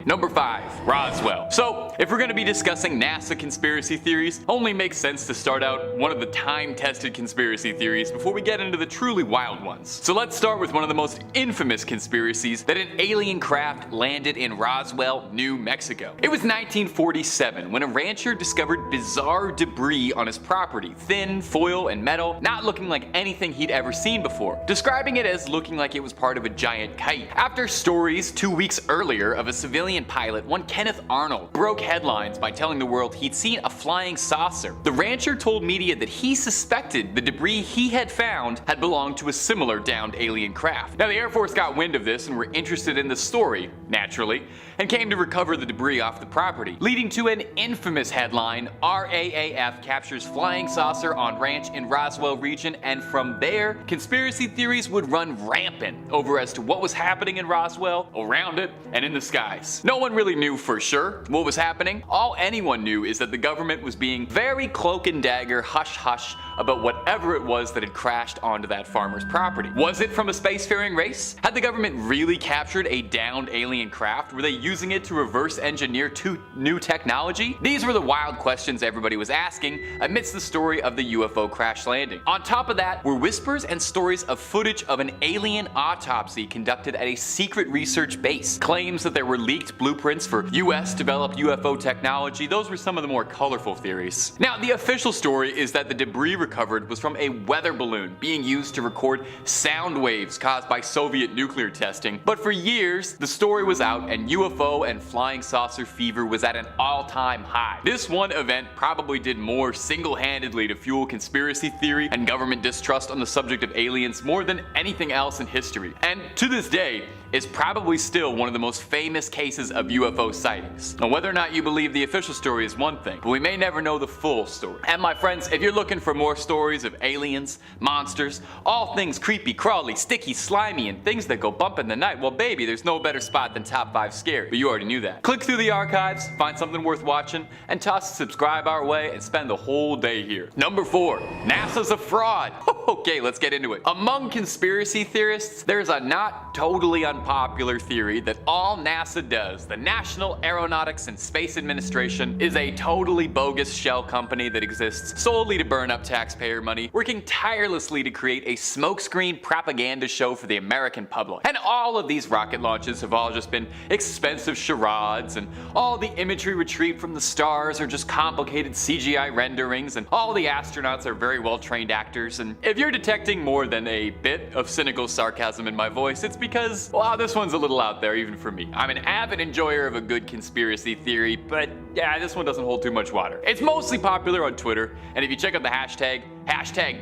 Number 5. Roswell. So, if we're going to be discussing NASA conspiracy theories, only makes sense to start out one of the time-tested conspiracy theories before we get into the truly wild ones. So let's start with one of the most infamous conspiracies that an alien craft landed in Roswell, New Mexico. It was 1947 when a rancher discovered bizarre debris on his property, thin, foil, and metal, not looking like anything he'd ever seen before, describing it as looking like it was part of a giant kite. After stories 2 weeks earlier of a civilian pilot, one Kenneth Arnold, broke headlines by telling the world he'd seen a flying saucer, the rancher told media that he suspected the debris he had found had belonged to a similar downed alien craft. Now the Air Force got wind of this and were interested in the story, naturally, and came to recover the debris off the property, leading to an infamous headline: RAAF captures flying saucer on ranch in Roswell region, and from there, conspiracy theories would run rampant over as to what was happening in Roswell, around it, and in the skies. No one really knew for sure what was happening. All anyone knew is that the government was being very cloak and dagger, hush hush about whatever it was that had crashed onto that farmer's property. Was it from a spacefaring race? Had the government really captured a downed alien craft? Were they using it to reverse engineer new technology? These were the wild questions everybody was asking amidst the story of the UFO crash landing. On top of that were whispers and stories of footage of an alien autopsy conducted at a secret research base, claims that there were leaked blueprints for US developed UFO technology. Those were some of the more colorful theories. Now the official story is that the debris recovered was from a weather balloon being used to record sound waves caused by Soviet nuclear testing, but for years the story was out and UFO and flying saucer fever was at an all-time high. This one event probably did more single-handedly to fuel conspiracy theory and government distrust on the subject of aliens more than anything else in history, and to this day is probably still one of the most famous cases of UFO sightings. Now whether or not you believe the official story is one thing, but we may never know the full story. And my friends, if you're looking for more stories of aliens, monsters, all things creepy, crawly, sticky, slimy, and things that go bump in the night, well baby, there's no better spot than Top 5 Scary, but you already knew that. Click through the archives, find something worth watching, and toss a subscribe our way and spend the whole day here. Number 4. NASA's a fraud. Okay, let's get into it. Among conspiracy theorists, there's a not totally unpopular theory that all NASA does, the National Aeronautics and Space Administration, is a totally bogus shell company that exists solely to burn up taxpayer money, working tirelessly to create a smokescreen propaganda show for the American public. And all of these rocket launches have all just been expensive charades, and all the imagery retrieved from the stars are just complicated CGI renderings, and all the astronauts are very well trained actors. And if you're detecting more than a bit of cynical sarcasm in my voice, it's because, wow, this one's a little out there even for me. I'm an avid enjoyer of a good conspiracy theory, but yeah, this one doesn't hold too much water. It's mostly popular on Twitter, and if you check out the hashtag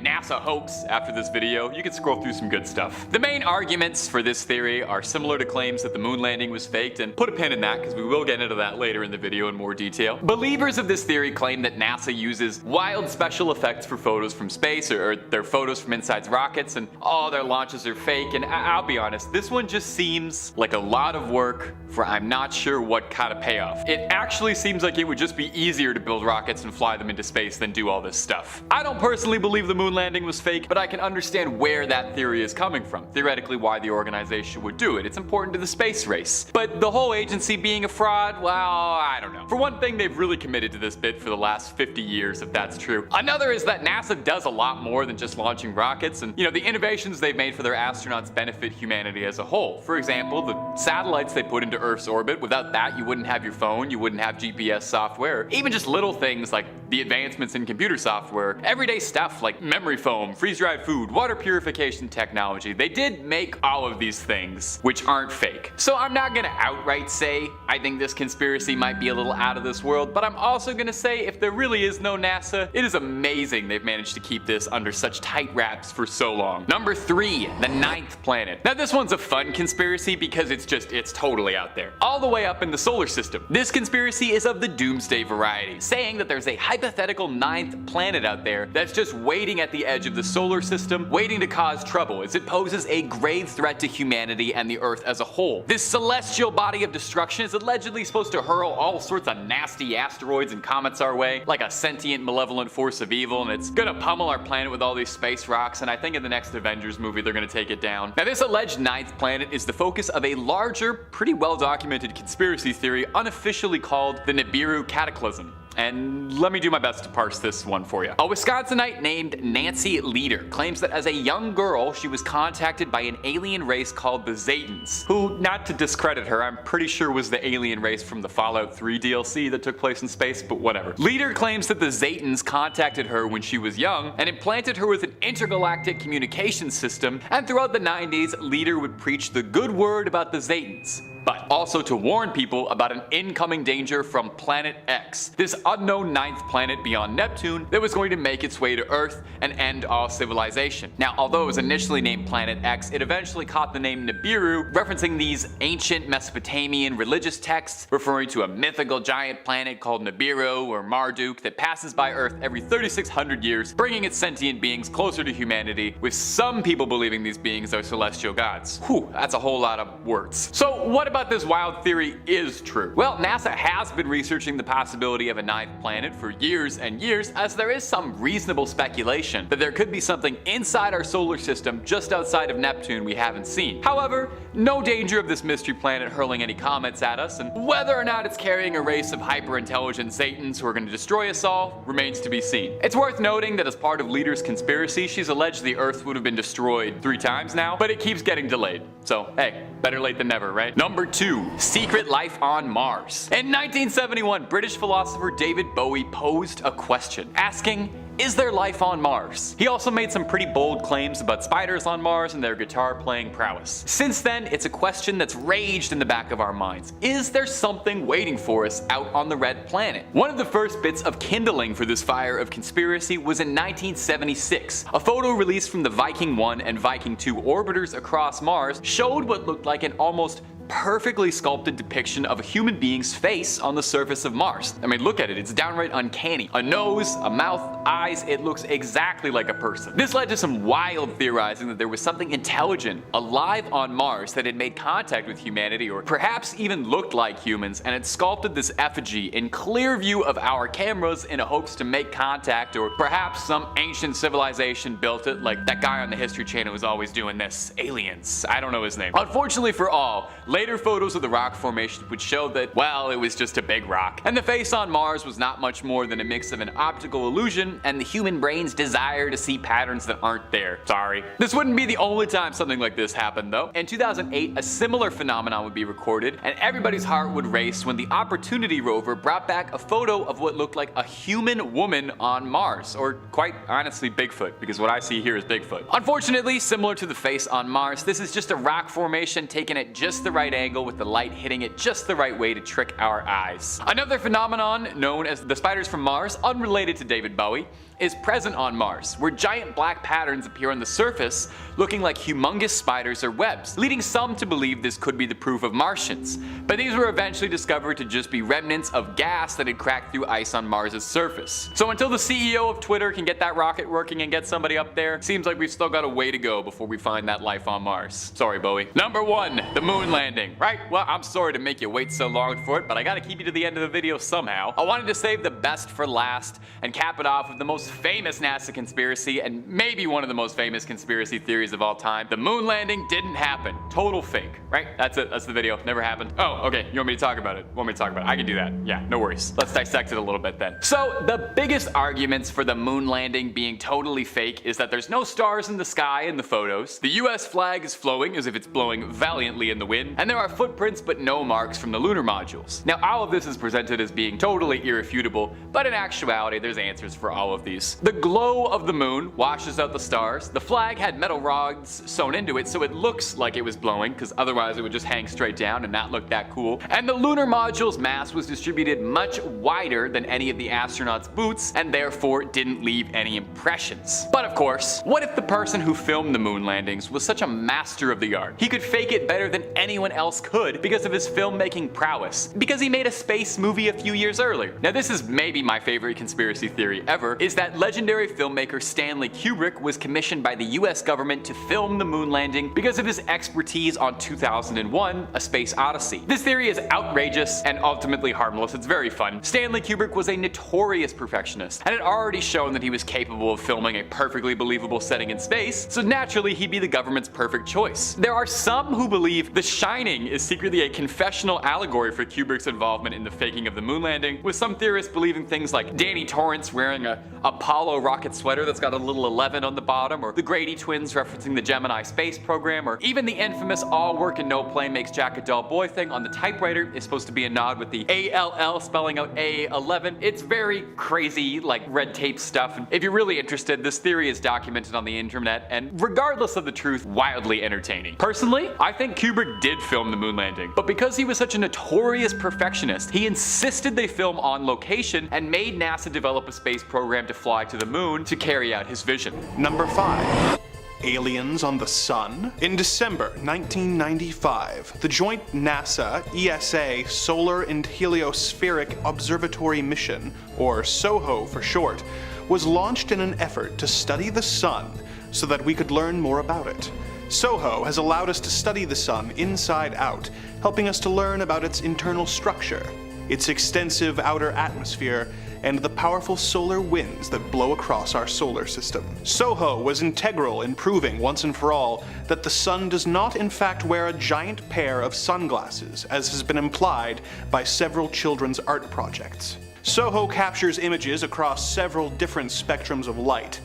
NASA hoax after this video, you can scroll through some good stuff. The main arguments for this theory are similar to claims that the moon landing was faked, and put a pin in that because we will get into that later in the video in more detail. Believers of this theory claim that NASA uses wild special effects for photos from space, or their photos from inside rockets, and all their launches are fake, and I'll be honest, this one just seems like a lot of work for I'm not sure what kind of payoff. It actually seems like it would just be easier to build rockets and fly them into space than do all this stuff. I don't personally believe the moon landing was fake, but I can understand where that theory is coming from, theoretically why the organization would do it. It's important to the space race. But the whole agency being a fraud, well, I don't know. For one thing, they've really committed to this bit for the last 50 years, if that's true. Another is that NASA does a lot more than just launching rockets, and the innovations they've made for their astronauts benefit humanity as a whole. For example, the satellites they put into Earth's orbit, without that you wouldn't have your phone, you wouldn't have GPS software, even just little things like the advancements in computer software, everyday stuff like memory foam, freeze-dried food, water purification technology. They did make all of these things, which aren't fake. So I'm not gonna outright say I think this conspiracy might be a little out of this world, but I'm also gonna say if there really is no NASA, it is amazing they've managed to keep this under such tight wraps for so long. Number 3, the 9th planet. Now this one's a fun conspiracy because it's totally out there. All the way up in the solar system. This conspiracy is a of the doomsday variety, saying that there's a hypothetical ninth planet out there that's just waiting at the edge of the solar system, waiting to cause trouble as it poses a grave threat to humanity and the Earth as a whole. This celestial body of destruction is allegedly supposed to hurl all sorts of nasty asteroids and comets our way, like a sentient malevolent force of evil, and it's gonna pummel our planet with all these space rocks, and I think in the next Avengers movie they're gonna take it down. Now this alleged ninth planet is the focus of a larger, pretty well documented conspiracy theory unofficially called the Nibiru Cataclysm. And let me do my best to parse this one for you. A Wisconsinite named Nancy Leader claims that as a young girl, she was contacted by an alien race called the Zetans, who, not to discredit her, I'm pretty sure was the alien race from the Fallout 3 DLC that took place in space, but whatever. Leader claims that the Zetans contacted her when she was young and implanted her with an intergalactic communication system, and throughout the 90s, Leader would preach the good word about the Zetans, but also to warn people about an incoming danger from Planet X, this unknown ninth planet beyond Neptune that was going to make its way to Earth and end all civilization. Now, although it was initially named Planet X, it eventually caught the name Nibiru, referencing these ancient Mesopotamian religious texts referring to a mythical giant planet called Nibiru or Marduk that passes by Earth every 3,600 years, bringing its sentient beings closer to humanity, with some people believing these beings are celestial gods. Whew, that's a whole lot of words. So what about this wild theory is true? Well, NASA has been researching the possibility of a ninth planet for years and years, as there is some reasonable speculation that there could be something inside our solar system just outside of Neptune we haven't seen. However, no danger of this mystery planet hurling any comets at us, and whether or not it's carrying a race of hyper-intelligent Zetans who are going to destroy us all remains to be seen. It's worth noting that as part of Leader's conspiracy, she's alleged the Earth would have been destroyed 3 times now, but it keeps getting delayed. So hey, better late than never, right? Number 2. Secret life on Mars. In 1971, British philosopher David Bowie posed a question, asking, is there life on Mars? He also made some pretty bold claims about spiders on Mars and their guitar playing prowess. Since then, it's a question that's raged in the back of our minds. Is there something waiting for us out on the red planet? One of the first bits of kindling for this fire of conspiracy was in 1976. A photo released from the Viking 1 and Viking 2 orbiters across Mars showed what looked like an almost perfectly sculpted depiction of a human being's face on the surface of Mars. I mean, look at it, it's downright uncanny. A nose, a mouth, eyes, it looks exactly like a person. This led to some wild theorizing that there was something intelligent, alive on Mars that had made contact with humanity, or perhaps even looked like humans, and had sculpted this effigy in clear view of our cameras in a hopes to make contact, or perhaps some ancient civilization built it, like that guy on the History Channel who's always doing this. Aliens. I don't know his name. Unfortunately for all, later photos of the rock formation would show that, well, it was just a big rock, and the face on Mars was not much more than a mix of an optical illusion and the human brain's desire to see patterns that aren't there. Sorry. This wouldn't be the only time something like this happened though. In 2008, a similar phenomenon would be recorded, and everybody's heart would race when the Opportunity rover brought back a photo of what looked like a human woman on Mars, or quite honestly Bigfoot, because what I see here is Bigfoot. Unfortunately, similar to the face on Mars, this is just a rock formation taken at just the right angle with the light hitting it just the right way to trick our eyes. Another phenomenon known as the spiders from Mars, unrelated to David Bowie, is present on Mars, where giant black patterns appear on the surface looking like humongous spiders or webs, leading some to believe this could be the proof of Martians. But these were eventually discovered to just be remnants of gas that had cracked through ice on Mars's surface. So until the CEO of Twitter can get that rocket working and get somebody up there, seems like we've still got a way to go before we find that life on Mars. Sorry, Bowie. Number 1, the moon landing. Right, well, I'm sorry to make you wait so long for it, but I gotta keep you to the end of the video somehow. I wanted to save the best for last and cap it off with the most famous NASA conspiracy, and maybe one of the most famous conspiracy theories of all time. The moon landing didn't happen. Total fake, right? That's it. That's the video. Never happened. Oh, okay. You want me to talk about it? I can do that. Yeah, no worries. Let's dissect it a little bit then. So, the biggest arguments for the moon landing being totally fake is that there's no stars in the sky in the photos, the US flag is flowing as if it's blowing valiantly in the wind, and there are footprints but no marks from the lunar modules. Now, all of this is presented as being totally irrefutable, but in actuality, there's answers for all of these. The glow of the moon washes out the stars. The flag had metal rods sewn into it, so it looks like it was blowing, because otherwise it would just hang straight down and not look that cool. And the lunar module's mass was distributed much wider than any of the astronauts' boots, and therefore didn't leave any impressions. But of course, what if the person who filmed the moon landings was such a master of the art? He could fake it better than anyone else could because of his filmmaking prowess, because he made a space movie a few years earlier. Now this is maybe my favorite conspiracy theory ever, is that legendary filmmaker Stanley Kubrick was commissioned by the US government to film the moon landing because of his expertise on 2001: A Space Odyssey. This theory is outrageous and ultimately harmless. It's very fun. Stanley Kubrick was a notorious perfectionist and had already shown that he was capable of filming a perfectly believable setting in space, so naturally he'd be the government's perfect choice. There are some who believe The Shining is secretly a confessional allegory for Kubrick's involvement in the faking of the moon landing, with some theorists believing things like Danny Torrance wearing a Apollo rocket sweater that's got a little 11 on the bottom, or the Grady twins referencing the Gemini space program, or even the infamous all work and no play makes Jack a dull boy thing on the typewriter is supposed to be a nod with the ALL spelling out A11. It's very crazy, like red tape stuff. And if you're really interested, this theory is documented on the internet, and regardless of the truth, wildly entertaining. Personally, I think Kubrick did film the moon landing, but because he was such a notorious perfectionist, he insisted they film on location and made NASA develop a space program to fly to the moon to carry out his vision. Number 5. Aliens on the Sun? In December 1995, the joint NASA-ESA Solar and Heliospheric Observatory Mission, or SOHO for short, was launched in an effort to study the Sun so that we could learn more about it. SOHO has allowed us to study the Sun inside out, helping us to learn about its internal structure, its extensive outer atmosphere, and the powerful solar winds that blow across our solar system. SOHO was integral in proving once and for all that the Sun does not in fact wear a giant pair of sunglasses, as has been implied by several children's art projects. SOHO captures images across several different spectrums of light,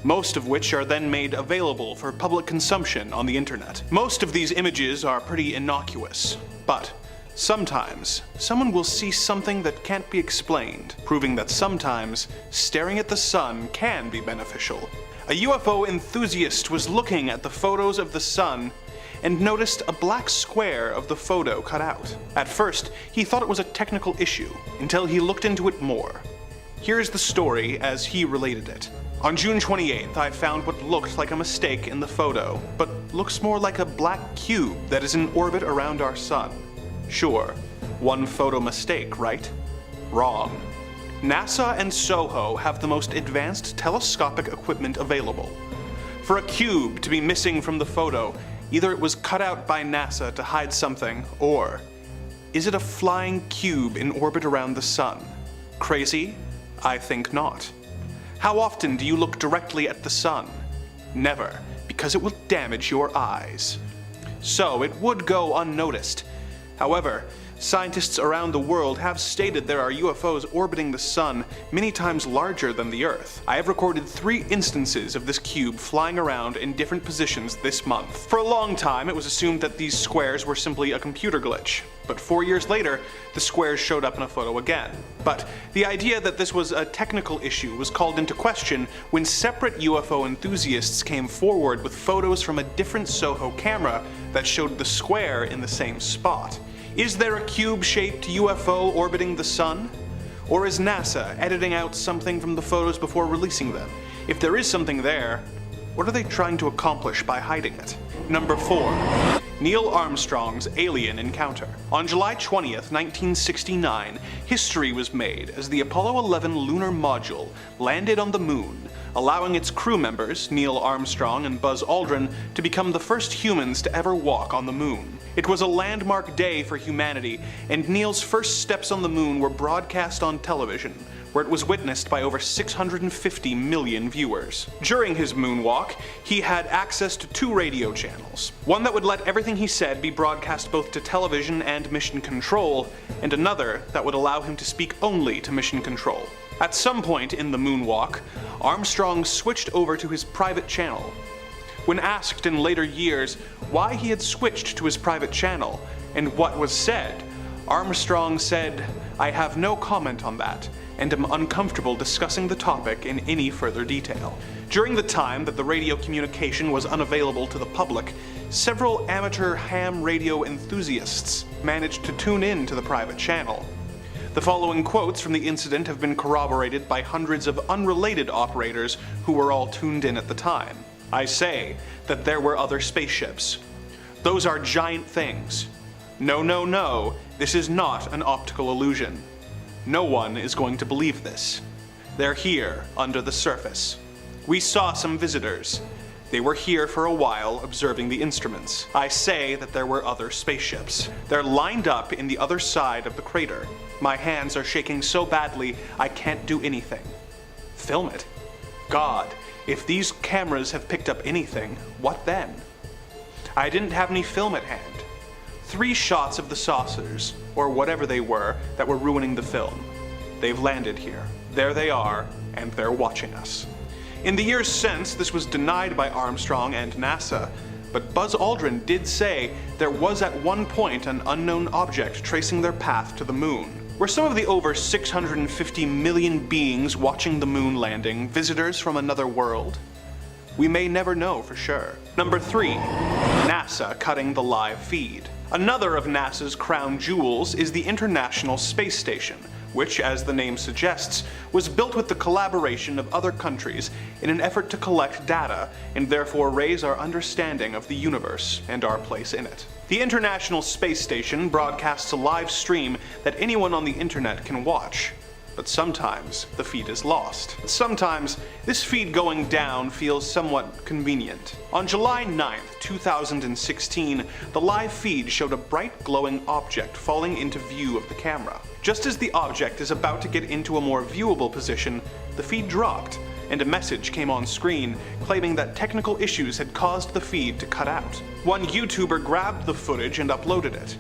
most of which are then made available for public consumption on the internet. Most of these images are pretty innocuous, but sometimes someone will see something that can't be explained, proving that sometimes staring at the Sun can be beneficial. A UFO enthusiast was looking at the photos of the Sun and noticed a black square of the photo cut out. At first, he thought it was a technical issue, until he looked into it more. Here's the story as he related it. On June 28th, I found what looked like a mistake in the photo, but looks more like a black cube that is in orbit around our Sun. Sure, one photo mistake, right? Wrong. NASA and SOHO have the most advanced telescopic equipment available. For a cube to be missing from the photo, either it was cut out by NASA to hide something, or is it a flying cube in orbit around the Sun? Crazy? I think not. How often do you look directly at the Sun? Never, because it will damage your eyes. So it would go unnoticed. However, scientists around the world have stated there are UFOs orbiting the Sun many times larger than the Earth. I have recorded 3 instances of this cube flying around in different positions this month. For a long time, it was assumed that these squares were simply a computer glitch, but 4 years later, the squares showed up in a photo again. But the idea that this was a technical issue was called into question when separate UFO enthusiasts came forward with photos from a different SOHO camera that showed the square in the same spot. Is there a cube-shaped UFO orbiting the Sun? Or is NASA editing out something from the photos before releasing them? If there is something there, what are they trying to accomplish by hiding it? Number 4. Neil Armstrong's alien encounter. On July 20th, 1969, history was made as the Apollo 11 lunar module landed on the moon, allowing its crew members, Neil Armstrong and Buzz Aldrin, to become the first humans to ever walk on the moon. It was a landmark day for humanity, and Neil's first steps on the moon were broadcast on television, where it was witnessed by over 650 million viewers. During his moonwalk, he had access to 2 radio channels, one that would let everything he said be broadcast both to television and mission control, and another that would allow him to speak only to mission control. At some point in the moonwalk, Armstrong switched over to his private channel. When asked in later years why he had switched to his private channel and what was said, Armstrong said, "I have no comment on that, and am uncomfortable discussing the topic in any further detail." During the time that the radio communication was unavailable to the public, several amateur ham radio enthusiasts managed to tune in to the private channel. The following quotes from the incident have been corroborated by hundreds of unrelated operators who were all tuned in at the time. "I say that there were other spaceships. Those are giant things. No, no, no, this is not an optical illusion. No one is going to believe this. They're here, under the surface. We saw some visitors. They were here for a while, observing the instruments. I say that there were other spaceships. They're lined up in the other side of the crater. My hands are shaking so badly, I can't do anything. Film it? God, if these cameras have picked up anything, what then? I didn't have any film at hand. 3 shots of the saucers, or whatever they were, that were ruining the film. They've landed here. There they are, and they're watching us. In the years since, this was denied by Armstrong and NASA, but Buzz Aldrin did say there was at one point an unknown object tracing their path to the moon. Were some of the over 650 million beings watching the moon landing visitors from another world? We may never know for sure. Number 3, NASA cutting the live feed. Another of NASA's crown jewels is the International Space Station, which, as the name suggests, was built with the collaboration of other countries in an effort to collect data and therefore raise our understanding of the universe and our place in it. The International Space Station broadcasts a live stream that anyone on the internet can watch. But sometimes the feed is lost. Sometimes this feed going down feels somewhat convenient. On July 9th, 2016, the live feed showed a bright glowing object falling into view of the camera. Just as the object is about to get into a more viewable position, the feed dropped, and a message came on screen claiming that technical issues had caused the feed to cut out. One YouTuber grabbed the footage and uploaded it.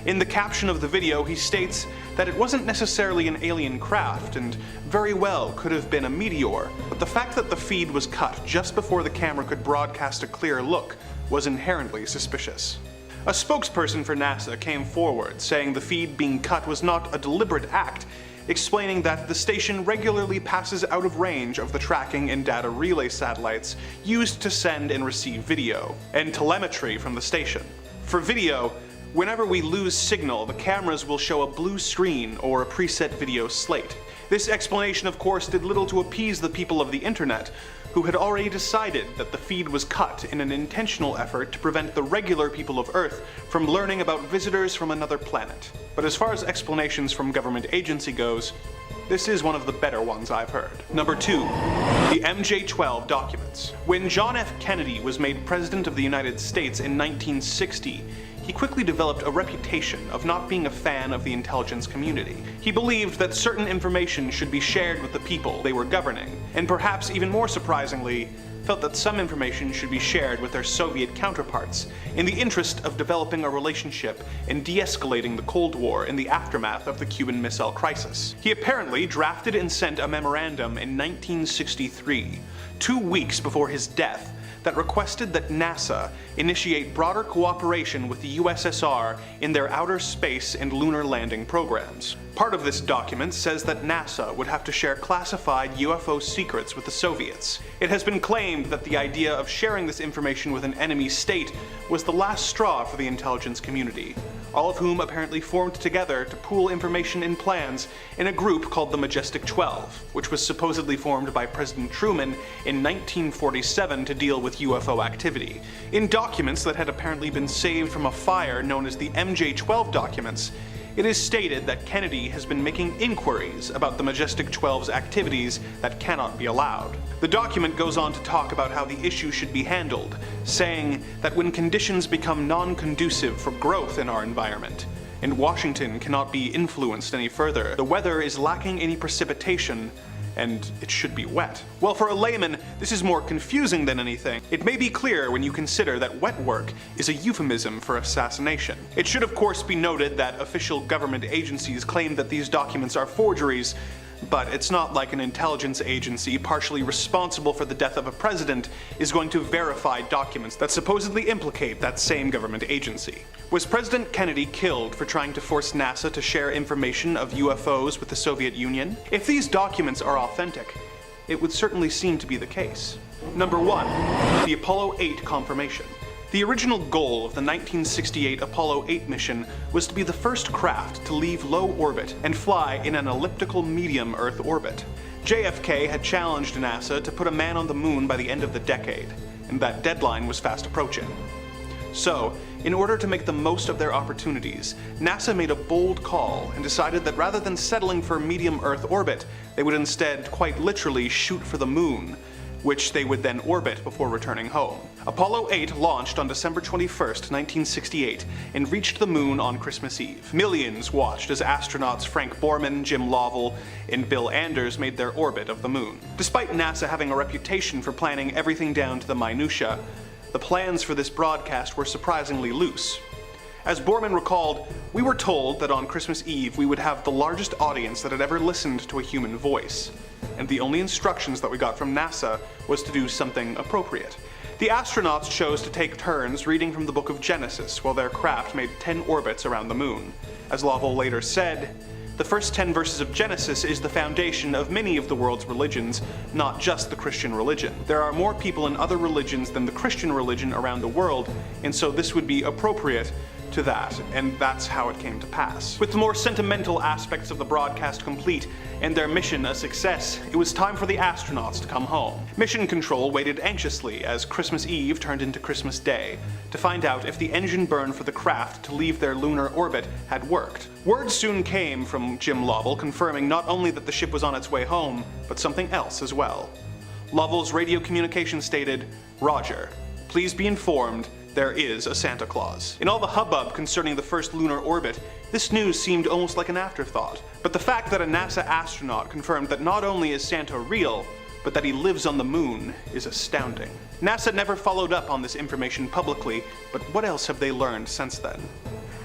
In the caption of the video, he states that it wasn't necessarily an alien craft and very well could have been a meteor, but the fact that the feed was cut just before the camera could broadcast a clear look was inherently suspicious. A spokesperson for NASA came forward, saying the feed being cut was not a deliberate act, explaining that the station regularly passes out of range of the tracking and data relay satellites used to send and receive video, and telemetry from the station. For video, whenever we lose signal, the cameras will show a blue screen or a preset video slate. This explanation, of course, did little to appease the people of the internet, who had already decided that the feed was cut in an intentional effort to prevent the regular people of Earth from learning about visitors from another planet. But as far as explanations from government agency goes, this is one of the better ones I've heard. Number 2, the MJ-12 documents. When John F. Kennedy was made President of the United States in 1960, he quickly developed a reputation of not being a fan of the intelligence community. He believed that certain information should be shared with the people they were governing, and perhaps even more surprisingly, felt that some information should be shared with their Soviet counterparts in the interest of developing a relationship and de-escalating the Cold War in the aftermath of the Cuban Missile Crisis. He apparently drafted and sent a memorandum in 1963, 2 weeks before his death, that requested that NASA initiate broader cooperation with the USSR in their outer space and lunar landing programs. Part of this document says that NASA would have to share classified UFO secrets with the Soviets. It has been claimed that the idea of sharing this information with an enemy state was the last straw for the intelligence community, all of whom apparently formed together to pool information and plans in a group called the Majestic 12, which was supposedly formed by President Truman in 1947 to deal with UFO activity. In documents that had apparently been saved from a fire known as the MJ-12 documents, it is stated that Kennedy has been making inquiries about the Majestic 12's activities that cannot be allowed. The document goes on to talk about how the issue should be handled, saying that when conditions become non-conducive for growth in our environment, and Washington cannot be influenced any further, the weather is lacking any precipitation, and it should be wet. Well, for a layman, this is more confusing than anything. It may be clear when you consider that wet work is a euphemism for assassination. It should of course be noted that official government agencies claim that these documents are forgeries, but it's not like an intelligence agency partially responsible for the death of a president is going to verify documents that supposedly implicate that same government agency. Was President Kennedy killed for trying to force NASA to share information of UFOs with the Soviet Union? If these documents are authentic, it would certainly seem to be the case. Number 1. The Apollo 8 confirmation. The original goal of the 1968 Apollo 8 mission was to be the first craft to leave low orbit and fly in an elliptical medium Earth orbit. JFK had challenged NASA to put a man on the moon by the end of the decade, and that deadline was fast approaching. So, In order to make the most of their opportunities, NASA made a bold call and decided that rather than settling for medium Earth orbit, they would instead quite literally shoot for the moon, which they would then orbit before returning home. Apollo 8 launched on December 21st, 1968, and reached the moon on Christmas Eve. Millions watched as astronauts Frank Borman, Jim Lovell, and Bill Anders made their orbit of the moon. Despite NASA having a reputation for planning everything down to the minutiae, the plans for this broadcast were surprisingly loose. As Borman recalled, "We were told that on Christmas Eve we would have the largest audience that had ever listened to a human voice, and the only instructions that we got from NASA was to do something appropriate." The astronauts chose to take turns reading from the book of Genesis while their craft made 10 orbits around the moon. As Lovell later said, "The first 10 verses of Genesis is the foundation of many of the world's religions, not just the Christian religion. There are more people in other religions than the Christian religion around the world, and so this would be appropriate to that, and that's how it came to pass." With the more sentimental aspects of the broadcast complete and their mission a success, it was time for the astronauts to come home. Mission Control waited anxiously as Christmas Eve turned into Christmas Day to find out if the engine burn for the craft to leave their lunar orbit had worked. Word soon came from Jim Lovell confirming not only that the ship was on its way home, but something else as well. Lovell's radio communication stated, "Roger, please be informed there is a Santa Claus." In all the hubbub concerning the first lunar orbit, this news seemed almost like an afterthought. But the fact that a NASA astronaut confirmed that not only is Santa real, but that he lives on the moon is astounding. NASA never followed up on this information publicly, but what else have they learned since then?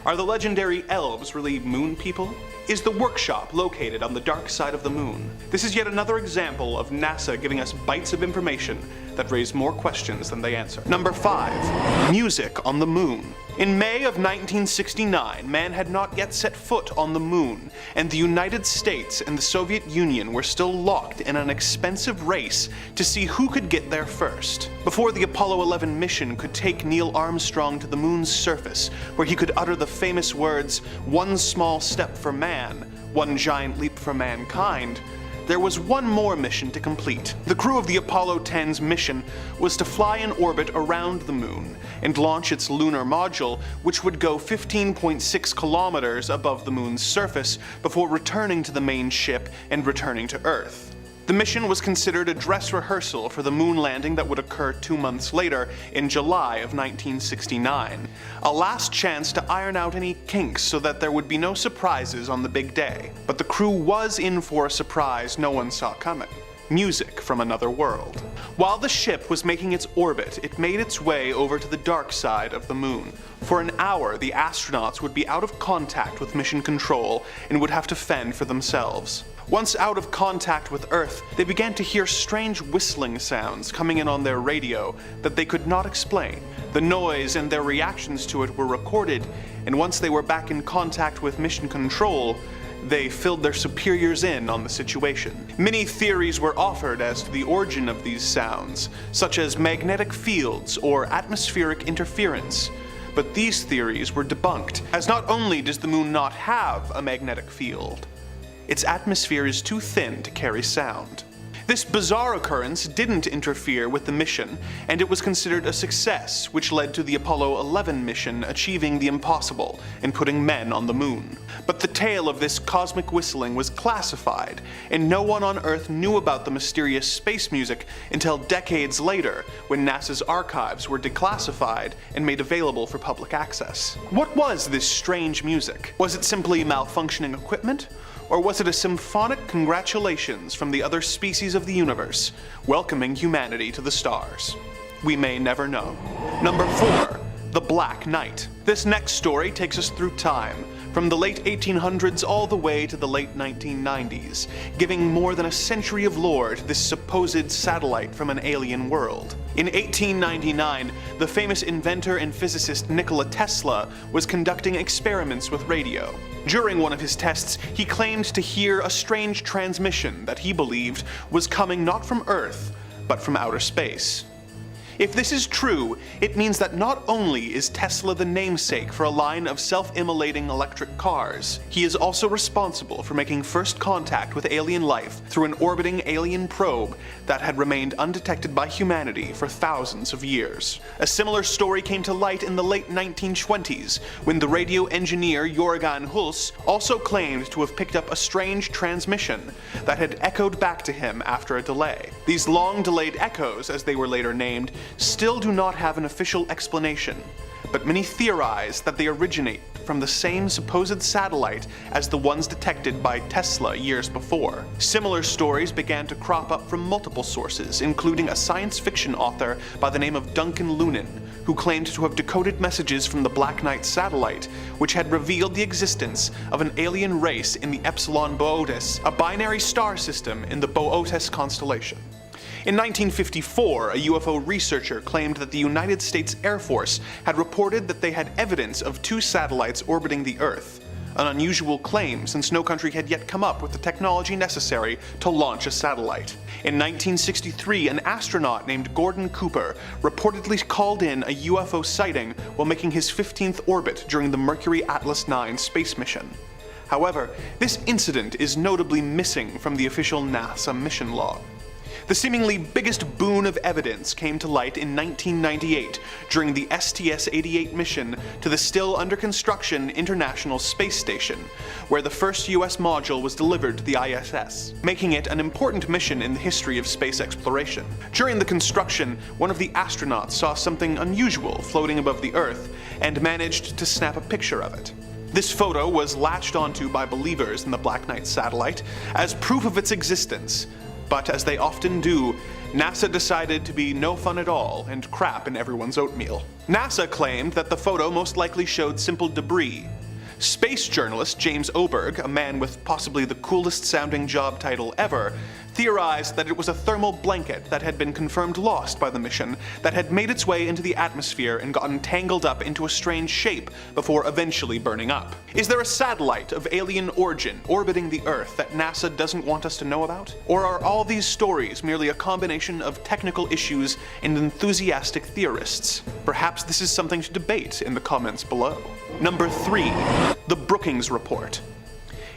Are the legendary elves really moon people? Is the workshop located on the dark side of the moon? This is yet another example of NASA giving us bites of information that raise more questions than they answer. Number 5. Music on the moon. In May of 1969, man had not yet set foot on the moon, and the United States and the Soviet Union were still locked in an expensive race to see who could get there first. Before the Apollo 11 mission could take Neil Armstrong to the moon's surface, where he could utter the famous words, "One small step for man, one giant leap for mankind," there was one more mission to complete. The crew of the Apollo 10's mission was to fly in orbit around the moon and launch its lunar module, which would go 15.6 kilometers above the moon's surface before returning to the main ship and returning to Earth. The mission was considered a dress rehearsal for the moon landing that would occur 2 months later in July of 1969. A last chance to iron out any kinks so that there would be no surprises on the big day. But the crew was in for a surprise no one saw coming. Music from another world. While the ship was making its orbit, it made its way over to the dark side of the moon. For an hour, the astronauts would be out of contact with Mission Control and would have to fend for themselves. Once out of contact with Earth, they began to hear strange whistling sounds coming in on their radio that they could not explain. The noise and their reactions to it were recorded, and once they were back in contact with Mission Control, they filled their superiors in on the situation. Many theories were offered as to the origin of these sounds, such as magnetic fields or atmospheric interference. But these theories were debunked, as not only does the moon not have a magnetic field, its atmosphere is too thin to carry sound. This bizarre occurrence didn't interfere with the mission, and it was considered a success, which led to the Apollo 11 mission achieving the impossible and putting men on the moon. But the tale of this cosmic whistling was classified, and no one on Earth knew about the mysterious space music until decades later, when NASA's archives were declassified and made available for public access. What was this strange music? Was it simply malfunctioning equipment? Or was it a symphonic congratulations from the other species of the universe, welcoming humanity to the stars? We may never know. Number 4. The Black Knight. This next story takes us through time, from the late 1800s all the way to the late 1990s, giving more than a century of lore to this supposed satellite from an alien world. In 1899, the famous inventor and physicist Nikola Tesla was conducting experiments with radio. During one of his tests, he claimed to hear a strange transmission that he believed was coming not from Earth, but from outer space. If this is true, it means that not only is Tesla the namesake for a line of self-immolating electric cars, he is also responsible for making first contact with alien life through an orbiting alien probe that had remained undetected by humanity for thousands of years. A similar story came to light in the late 1920s, when the radio engineer Jörgen Hulse also claimed to have picked up a strange transmission that had echoed back to him after a delay. These long-delayed echoes, as they were later named, still do not have an official explanation, but many theorize that they originate from the same supposed satellite as the ones detected by Tesla years before. Similar stories began to crop up from multiple sources, including a science fiction author by the name of Duncan Lunin, who claimed to have decoded messages from the Black Knight satellite, which had revealed the existence of an alien race in the Epsilon Boötis, a binary star system in the Boötis constellation. In 1954, a UFO researcher claimed that the United States Air Force had reported that they had evidence of 2 satellites orbiting the Earth, an unusual claim since no country had yet come up with the technology necessary to launch a satellite. In 1963, an astronaut named Gordon Cooper reportedly called in a UFO sighting while making his 15th orbit during the Mercury Atlas 9 space mission. However, this incident is notably missing from the official NASA mission log. The seemingly biggest boon of evidence came to light in 1998 during the STS-88 mission to the still under construction International Space Station, where the first US module was delivered to the ISS, making it an important mission in the history of space exploration. During the construction, one of the astronauts saw something unusual floating above the Earth and managed to snap a picture of it. This photo was latched onto by believers in the Black Knight satellite as proof of its existence. But as they often do, NASA decided to be no fun at all and crap in everyone's oatmeal. NASA claimed that the photo most likely showed simple debris. Space journalist James Oberg, a man with possibly the coolest sounding job title ever, theorized that it was a thermal blanket that had been confirmed lost by the mission that had made its way into the atmosphere and gotten tangled up into a strange shape before eventually burning up. Is there a satellite of alien origin orbiting the Earth that NASA doesn't want us to know about? Or are all these stories merely a combination of technical issues and enthusiastic theorists? Perhaps this is something to debate in the comments below. Number 3. The Brookings Report.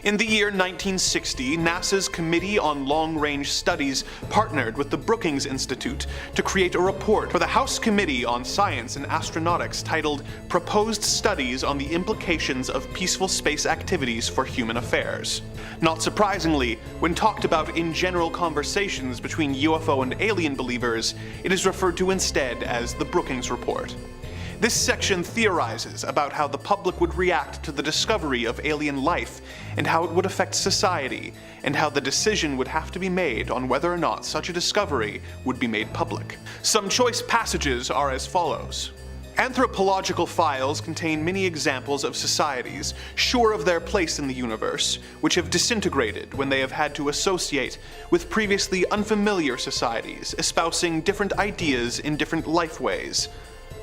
In the year 1960, NASA's Committee on Long-Range Studies partnered with the Brookings Institute to create a report for the House Committee on Science and Astronautics titled Proposed Studies on the Implications of Peaceful Space Activities for Human Affairs. Not surprisingly, when talked about in general conversations between UFO and alien believers, it is referred to instead as the Brookings Report. This section theorizes about how the public would react to the discovery of alien life, and how it would affect society, and how the decision would have to be made on whether or not such a discovery would be made public. Some choice passages are as follows. Anthropological files contain many examples of societies, sure of their place in the universe, which have disintegrated when they have had to associate with previously unfamiliar societies, espousing different ideas in different lifeways.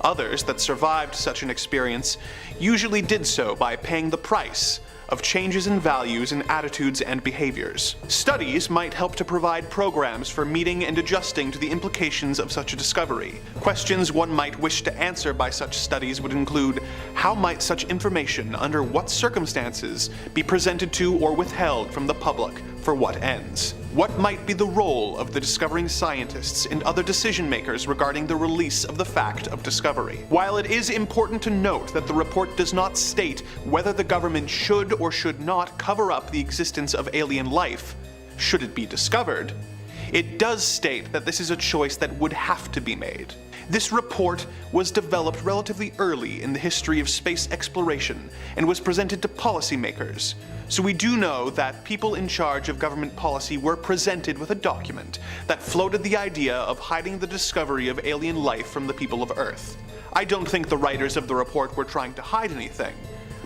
Others that survived such an experience usually did so by paying the price of changes in values and attitudes and behaviors. Studies might help to provide programs for meeting and adjusting to the implications of such a discovery. Questions one might wish to answer by such studies would include: how might such information, under what circumstances, be presented to or withheld from the public, for what ends? What might be the role of the discovering scientists and other decision makers regarding the release of the fact of discovery? While it is important to note that the report does not state whether the government should or should not cover up the existence of alien life, should it be discovered, it does state that this is a choice that would have to be made. This report was developed relatively early in the history of space exploration and was presented to policymakers. So we do know that people in charge of government policy were presented with a document that floated the idea of hiding the discovery of alien life from the people of Earth. I don't think the writers of the report were trying to hide anything,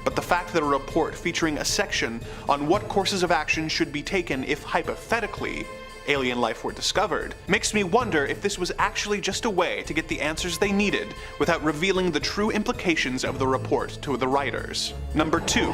but the fact that a report featuring a section on what courses of action should be taken if hypothetically alien life were discovered makes me wonder if this was actually just a way to get the answers they needed without revealing the true implications of the report to the writers. Number 2.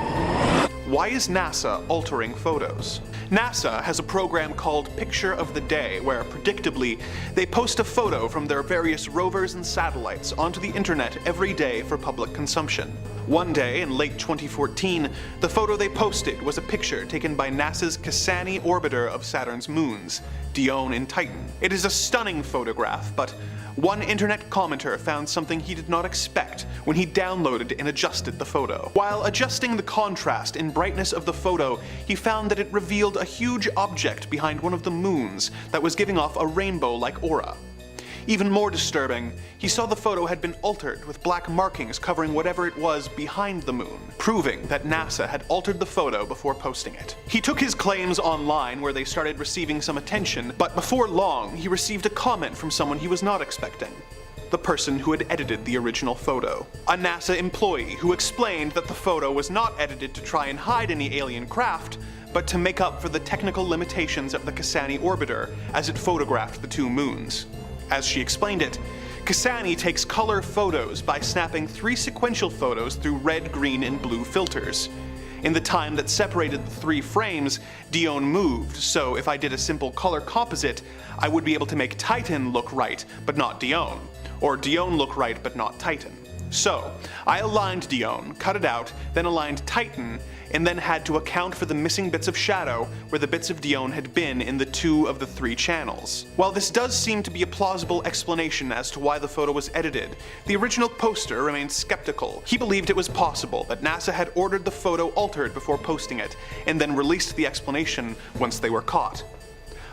Why is NASA altering photos? NASA has a program called Picture of the Day where, predictably, they post a photo from their various rovers and satellites onto the internet every day for public consumption. One day in late 2014, the photo they posted was a picture taken by NASA's Cassini orbiter of Saturn's moons, Dione and Titan. It is a stunning photograph, but one internet commenter found something he did not expect when he downloaded and adjusted the photo. While adjusting the contrast and brightness of the photo, he found that it revealed a huge object behind one of the moons that was giving off a rainbow-like aura. Even more disturbing, he saw the photo had been altered with black markings covering whatever it was behind the moon, proving that NASA had altered the photo before posting it. He took his claims online where they started receiving some attention, but before long he received a comment from someone he was not expecting. The person who had edited the original photo. A NASA employee who explained that the photo was not edited to try and hide any alien craft, but to make up for the technical limitations of the Cassini orbiter as it photographed the two moons. As she explained it, Cassini takes color photos by snapping 3 sequential photos through red, green, and blue filters. In the time that separated the 3 frames, Dione moved, so if I did a simple color composite, I would be able to make Titan look right, but not Dione, or Dione look right, but not Titan. So, I aligned Dione, cut it out, then aligned Titan, and then had to account for the missing bits of shadow where the bits of Dione had been in the 2 of the 3 channels. While this does seem to be a plausible explanation as to why the photo was edited, the original poster remained skeptical. He believed it was possible that NASA had ordered the photo altered before posting it, and then released the explanation once they were caught.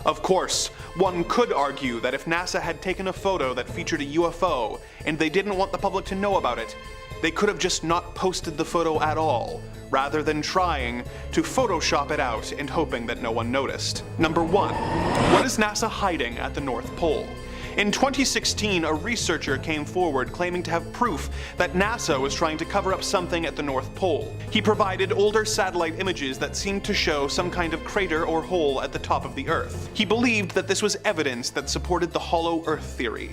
Of course, one could argue that if NASA had taken a photo that featured a UFO, and they didn't want the public to know about it, they could have just not posted the photo at all, rather than trying to Photoshop it out and hoping that no one noticed. Number 1. What is NASA hiding at the North Pole? In 2016, a researcher came forward claiming to have proof that NASA was trying to cover up something at the North Pole. He provided older satellite images that seemed to show some kind of crater or hole at the top of the Earth. He believed that this was evidence that supported the hollow Earth theory.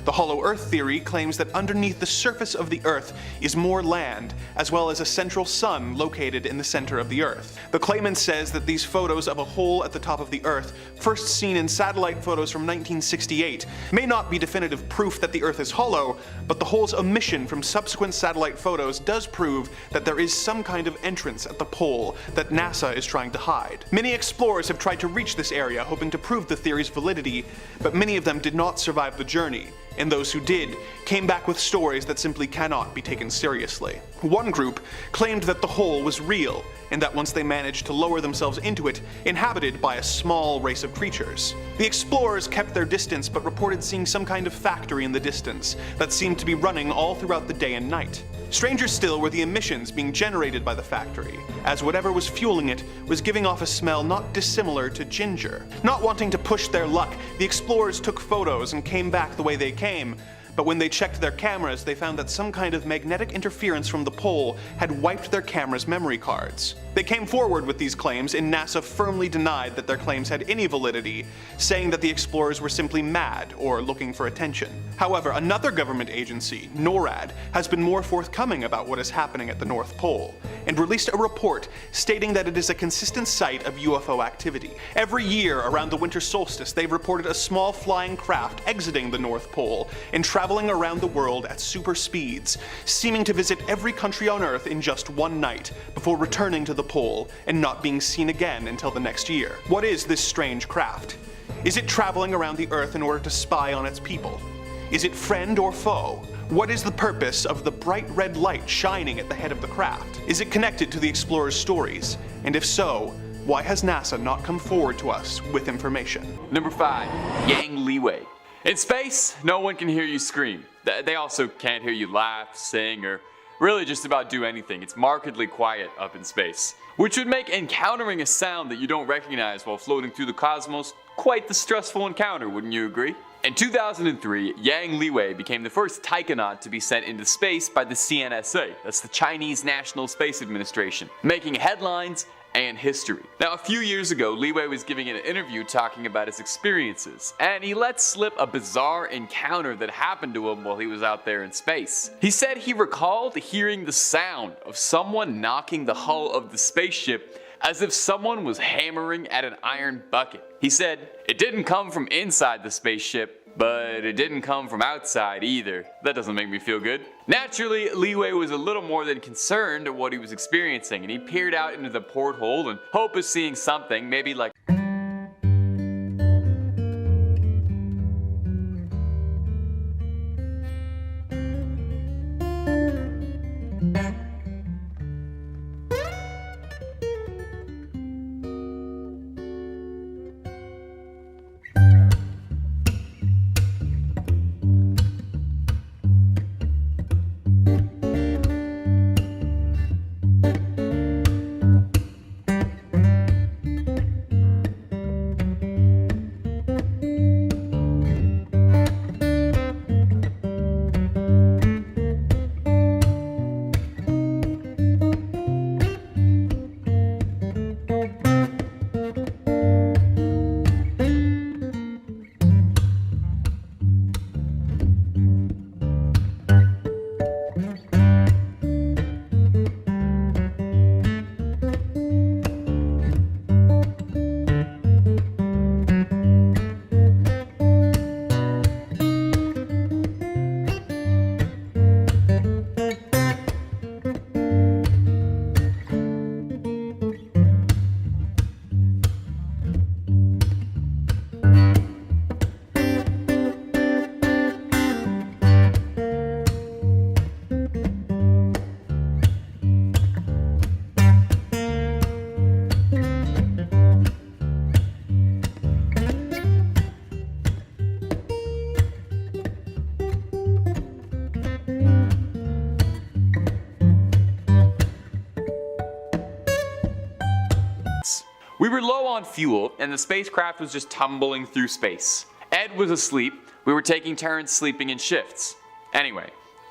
The hollow Earth theory claims that underneath the surface of the Earth is more land, as well as a central sun located in the center of the Earth. The claimant says that these photos of a hole at the top of the Earth, first seen in satellite photos from 1968, may not be definitive proof that the Earth is hollow, but the hole's omission from subsequent satellite photos does prove that there is some kind of entrance at the pole that NASA is trying to hide. Many explorers have tried to reach this area hoping to prove the theory's validity, but many of them did not survive the journey, and those who did came back with stories that simply cannot be taken seriously. One group claimed that the hole was real, and that once they managed to lower themselves into it, inhabited by a small race of creatures. The explorers kept their distance but reported seeing some kind of factory in the distance that seemed to be running all throughout the day and night. Stranger still were the emissions being generated by the factory, as whatever was fueling it was giving off a smell not dissimilar to ginger. Not wanting to push their luck, the explorers took photos and came back the way they came, but when they checked their cameras, they found that some kind of magnetic interference from the pole had wiped their cameras' memory cards. They came forward with these claims, and NASA firmly denied that their claims had any validity, saying that the explorers were simply mad or looking for attention. However, another government agency, NORAD, has been more forthcoming about what is happening at the North Pole, and released a report stating that it is a consistent site of UFO activity. Every year around the winter solstice, they've reported a small flying craft exiting the North Pole and traveling around the world at super speeds, seeming to visit every country on Earth in just one night, before returning to the pole and not being seen again until the next year. What is this strange craft? Is it traveling around the Earth in order to spy on its people? Is it friend or foe? What is the purpose of the bright red light shining at the head of the craft? Is it connected to the explorers' stories? And if so, why has NASA not come forward to us with information? Number 5. Yang Liwei. In space, no one can hear you scream. They also can't hear you laugh, sing, or really just about do anything. It's markedly quiet up in space, which would make encountering a sound that you don't recognize while floating through the cosmos quite the stressful encounter, wouldn't you agree? In 2003, Yang Liwei became the first taikonaut to be sent into space by the CNSA, that's the Chinese National Space Administration, making headlines and history. Now, a few years ago, Leroy was giving an interview talking about his experiences, and he let slip a bizarre encounter that happened to him while he was out there in space. He said he recalled hearing the sound of someone knocking the hull of the spaceship as if someone was hammering at an iron bucket. He said it didn't come from inside the spaceship, but it didn't come from outside either. That doesn't make me feel good. Naturally, Leroy was a little more than concerned at what he was experiencing, and he peered out into the porthole in hope of seeing something, maybe like we were low on fuel, and the spacecraft was just tumbling through space. Ed was asleep. We were taking turns sleeping in shifts. Anyway,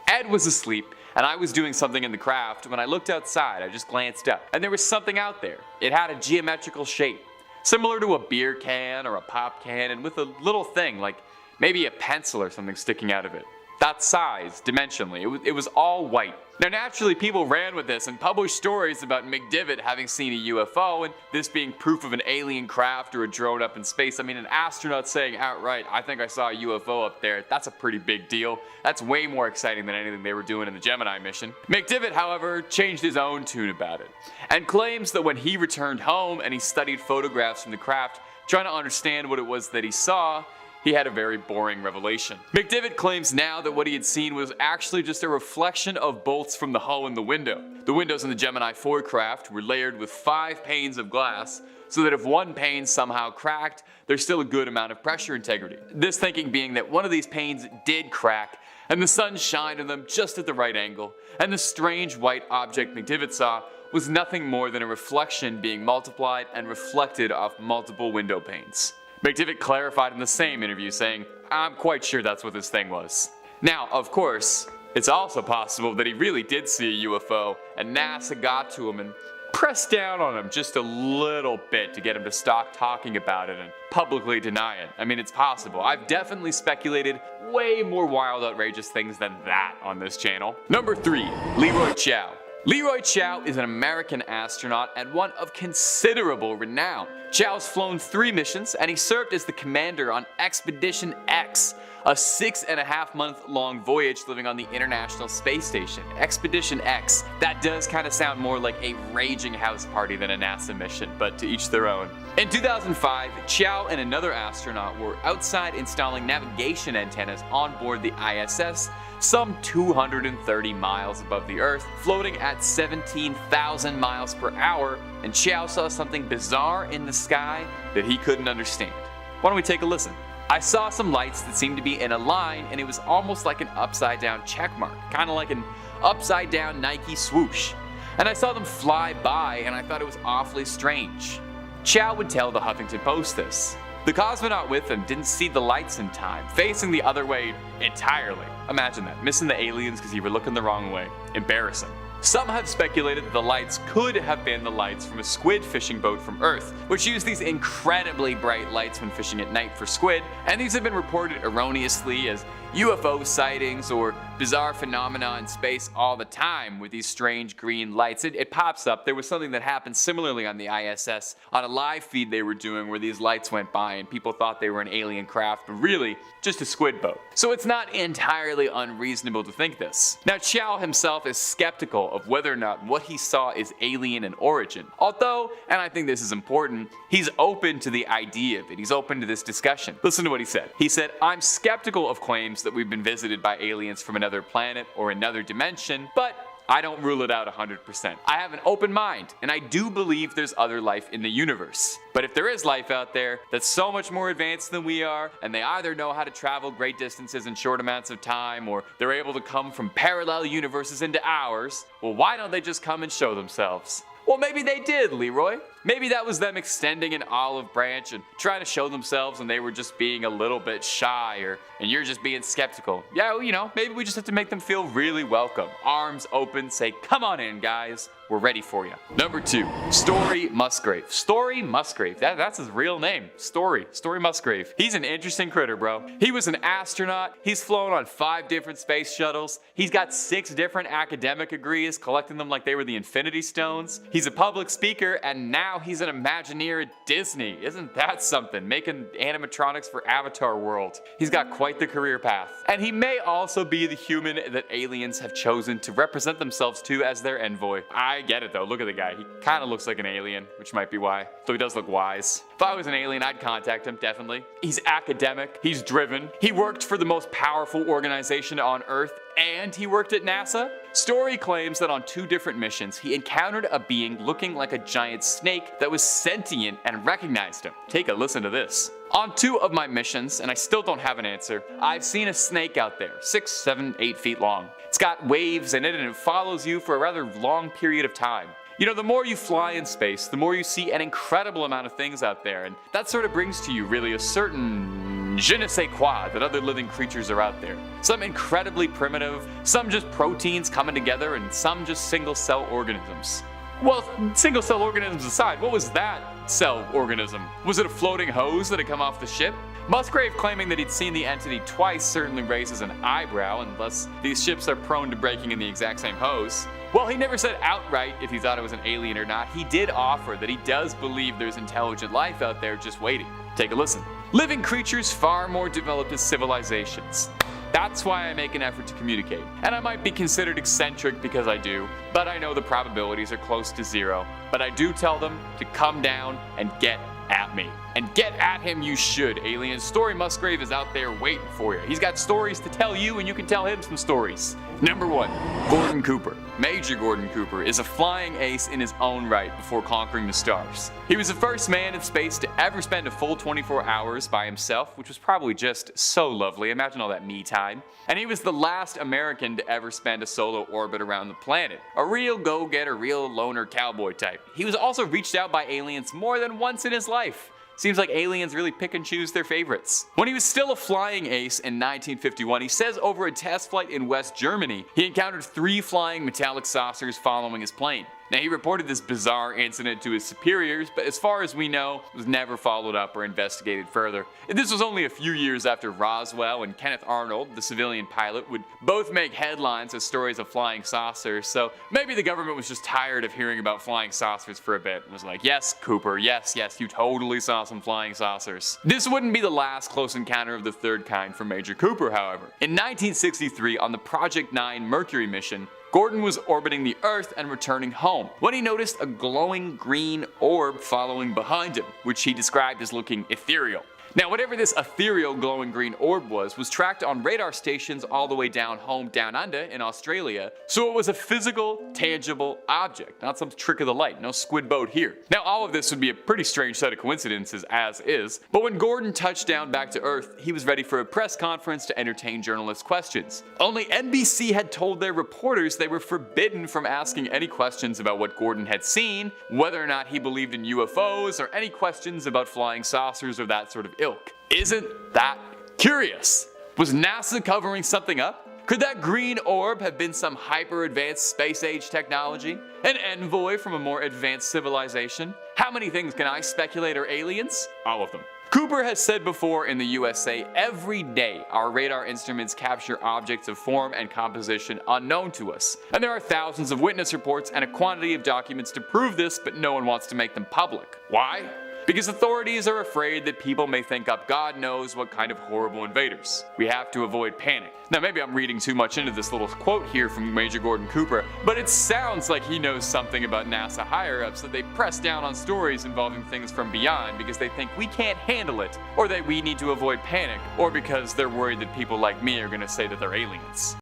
Ed was asleep, and I was doing something in the craft. When I looked outside, I just glanced up, and there was something out there. It had a geometrical shape, similar to a beer can or a pop can, and with a little thing, like maybe a pencil or something sticking out of it. That size, dimensionally, it was all white. Now naturally, people ran with this and published stories about McDivitt having seen a UFO and this being proof of an alien craft or a drone up in space. I mean, an astronaut saying outright, "I think I saw a UFO up there," that's a pretty big deal. That's way more exciting than anything they were doing in the Gemini mission. McDivitt, however, changed his own tune about it and claims that when he returned home and he studied photographs from the craft, trying to understand what it was that he saw, he had a very boring revelation. McDivitt claims now that what he had seen was actually just a reflection of bolts from the hull in the window. The windows in the Gemini 4 craft were layered with 5 panes of glass, so that if one pane somehow cracked, there's still a good amount of pressure integrity. This thinking being that one of these panes did crack, and the sun shined on them just at the right angle, and the strange white object McDivitt saw was nothing more than a reflection being multiplied and reflected off multiple window panes. McDivitt clarified in the same interview, saying, "I'm quite sure that's what this thing was." Now, of course, it's also possible that he really did see a UFO and NASA got to him and pressed down on him just a little bit to get him to stop talking about it and publicly deny it. I mean, it's possible. I've definitely speculated way more wild, outrageous things than that on this channel. Number 3, Leroy Chiao. Leroy Chiao is an American astronaut and one of considerable renown. Chiao's flown 3 missions, and he served as the commander on Expedition X, a 6.5-month-long voyage living on the International Space Station. Expedition X. That does kind of sound more like a raging house party than a NASA mission, but to each their own. In 2005, Chiao and another astronaut were outside installing navigation antennas on board the ISS, some 230 miles above the Earth, floating at 17,000 miles per hour, and Chiao saw something bizarre in the sky that he couldn't understand. Why don't we take a listen? "I saw some lights that seemed to be in a line, and it was almost like an upside down check mark, kind of like an upside down Nike swoosh. And I saw them fly by, and I thought it was awfully strange." Chiao would tell the Huffington Post this. The cosmonaut with him didn't see the lights in time, facing the other way entirely. Imagine that, missing the aliens because you were looking the wrong way. Embarrassing. Some have speculated that the lights could have been the lights from a squid fishing boat from Earth, which use these incredibly bright lights when fishing at night for squid, and these have been reported erroneously as UFO sightings or bizarre phenomena in space all the time with these strange green lights. It pops up. There was something that happened similarly on the ISS on a live feed they were doing where these lights went by and people thought they were an alien craft, but really just a squid boat. So it's not entirely unreasonable to think this. Now, Chiao himself is skeptical of whether or not what he saw is alien in origin. Although, and I think this is important, he's open to the idea of it. He's open to this discussion. Listen to what he said. He said, "I'm skeptical of claims that we've been visited by aliens from another planet or another dimension, but I don't rule it out 100%. I have an open mind, and I do believe there's other life in the universe. But if there is life out there that's so much more advanced than we are, and they either know how to travel great distances in short amounts of time, or they're able to come from parallel universes into ours, well, why don't they just come and show themselves?" Well, maybe they did, Leroy. Maybe that was them extending an olive branch and trying to show themselves and they were just being a little bit shy, and you're just being skeptical. Yeah, well, you know, maybe we just have to make them feel really welcome. Arms open, say, "Come on in, guys. We're ready for you." Number 2, Story Musgrave. Story Musgrave. That's his real name. Story Musgrave. He's an interesting critter, bro. He was an astronaut. He's flown on 5 different space shuttles. He's got 6 different academic degrees, collecting them like they were the Infinity Stones. He's a public speaker, and now he's an Imagineer at Disney. Isn't that something? Making animatronics for Avatar World. He's got quite the career path. And he may also be the human that aliens have chosen to represent themselves to as their envoy. I get it though, look at the guy. He kind of looks like an alien, which might be why. Though he does look wise. If I was an alien, I'd contact him, definitely. He's academic, he's driven, he worked for the most powerful organization on Earth, and he worked at NASA. Story claims that on 2 different missions, he encountered a being looking like a giant snake that was sentient and recognized him. Take a listen to this. "On 2 of my missions, and I still don't have an answer, I've seen a snake out there, 6, 7, 8 feet long. It's got waves in it and it follows you for a rather long period of time. You know, the more you fly in space, the more you see an incredible amount of things out there, and that sort of brings to you really a certain je ne sais quoi that other living creatures are out there. Some incredibly primitive, some just proteins coming together, and some just single-cell organisms." Well, single-cell organisms aside, what was that cell organism? Was it a floating hose that had come off the ship? Musgrave claiming that he'd seen the entity twice certainly raises an eyebrow, unless these ships are prone to breaking in the exact same hose. Well, he never said outright if he thought it was an alien or not. He did offer that he does believe there's intelligent life out there just waiting. Take a listen. "Living creatures far more developed as civilizations. That's why I make an effort to communicate. And I might be considered eccentric because I do, but I know the probabilities are close to 0. But I do tell them to come down and get at me. And get at him you should, aliens. Story Musgrave is out there waiting for you. He's got stories to tell you and you can tell him some stories." Number 1, Gordon Cooper. Major Gordon Cooper is a flying ace in his own right before conquering the stars. He was the first man in space to ever spend a full 24 hours by himself, which was probably just so lovely. Imagine all that me time. And he was the last American to ever spend a solo orbit around the planet. A real go-getter, real loner cowboy type. He was also reached out by aliens more than once in his life. Seems like aliens really pick and choose their favorites. When he was still a flying ace in 1951, he says over a test flight in West Germany, he encountered 3 flying metallic saucers following his plane. Now, he reported this bizarre incident to his superiors, but as far as we know, it was never followed up or investigated further. This was only a few years after Roswell and Kenneth Arnold, the civilian pilot, would both make headlines as stories of flying saucers, so maybe the government was just tired of hearing about flying saucers for a bit and was like, "Yes, Cooper, yes, you totally saw some flying saucers." This wouldn't be the last close encounter of the third kind for Major Cooper, however. In 1963, on the Project 9 Mercury mission, Gordon was orbiting the Earth and returning home when he noticed a glowing green orb following behind him, which he described as looking ethereal. Now, whatever this ethereal glowing green orb was tracked on radar stations all the way down home down under in Australia, so it was a physical, tangible object, not some trick of the light, no squid boat here. Now, all of this would be a pretty strange set of coincidences as is, but when Gordon touched down back to Earth, he was ready for a press conference to entertain journalists' questions. Only NBC had told their reporters they were forbidden from asking any questions about what Gordon had seen, whether or not he believed in UFOs, or any questions about flying saucers or that sort of ilk. Isn't that curious? Was NASA covering something up? Could that green orb have been some hyper-advanced space-age technology? An envoy from a more advanced civilization? How many things can I speculate are aliens? All of them. Cooper has said before in the USA, every day our radar instruments capture objects of form and composition unknown to us. And there are thousands of witness reports and a quantity of documents to prove this, but no one wants to make them public. Why? Because authorities are afraid that people may think up God knows what kind of horrible invaders. We have to avoid panic. Now maybe I'm reading too much into this little quote here from Major Gordon Cooper, but it sounds like he knows something about NASA higher-ups that they press down on stories involving things from beyond because they think we can't handle it, or that we need to avoid panic, or because they're worried that people like me are going to say that they're aliens.